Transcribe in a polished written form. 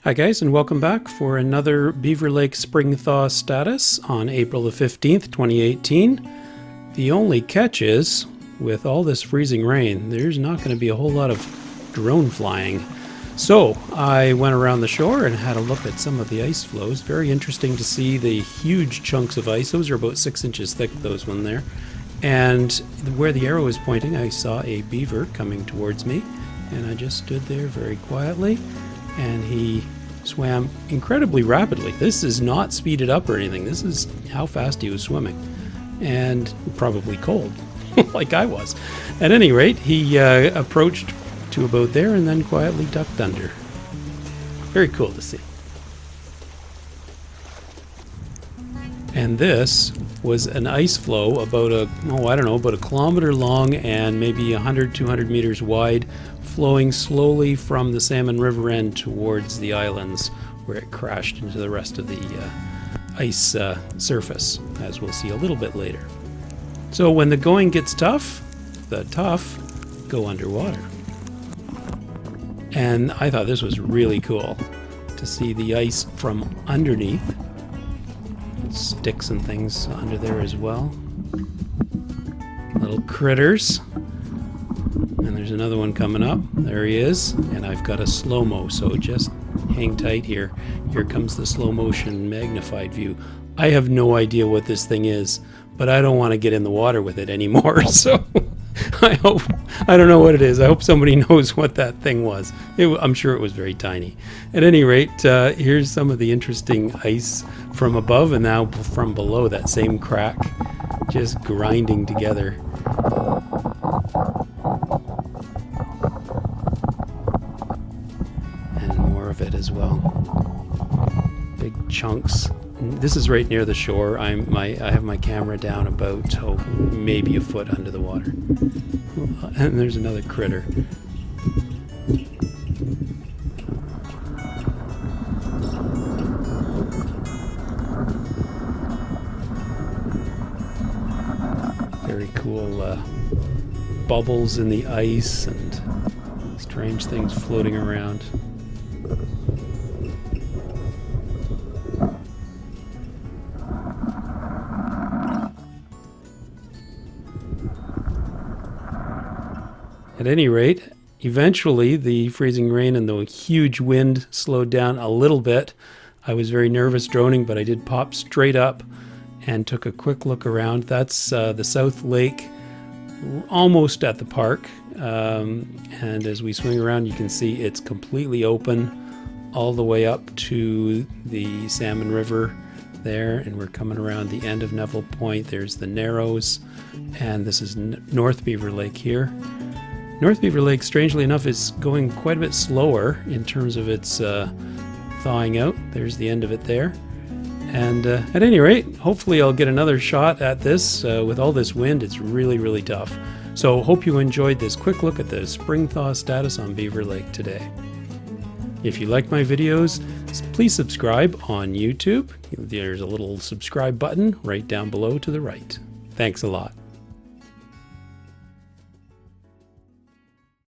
Hi guys, and welcome back for another Beaver Lake spring thaw status on April the 15th, 2018. The only catch is, with all this freezing rain, there's not going to be a whole lot of drone flying. So I went around the shore and had a look at some of the ice floes. Very interesting to see the huge chunks of ice. Those are about 6 inches thick, those one there. And where the arrow is pointing, I saw a beaver coming towards me, and I just stood there very quietly, and he swam incredibly rapidly. This is not speeded up or anything. This is how fast he was swimming, and probably cold like I was. At any rate, he approached to about there and then quietly ducked under. Very cool to see. And this was an ice floe about about a kilometer long and maybe 100-200 meters wide, flowing slowly from the Salmon River end towards the islands, where it crashed into the rest of the ice surface, as we'll see a little bit later. So when the going gets tough, the tough go underwater. And I thought this was really cool to see the ice from underneath. Sticks and things under there as well. Little critters. And there's another one coming up. There he is. And I've got a slow-mo, so just hang tight here. Here comes the slow motion magnified view. I have no idea what this thing is, but I don't want to get in the water with it anymore, so I don't know what it is. I hope somebody knows what that thing was. I'm sure it was very tiny. At any rate, here's some of the interesting ice from above and now from below, that same crack, just grinding together. And more of it as well. Big chunks. This is right near the shore. I have my camera down about maybe a foot under the water. And there's another critter. Very cool bubbles in the ice and strange things floating around. At any rate, eventually the freezing rain and the huge wind slowed down a little bit. I was very nervous droning, but I did pop straight up and took a quick look around. That's the South Lake, almost at the park. And as we swing around, you can see it's completely open all the way up to the Salmon River there. And we're coming around the end of Neville Point. There's the Narrows, and this is North Beaver Lake here. North Beaver Lake, strangely enough, is going quite a bit slower in terms of its thawing out. There's the end of it there. And at any rate, hopefully I'll get another shot at this. With all this wind, it's really, really tough. So hope you enjoyed this quick look at the spring thaw status on Beaver Lake today. If you like my videos, please subscribe on YouTube. There's a little subscribe button right down below to the right. Thanks a lot.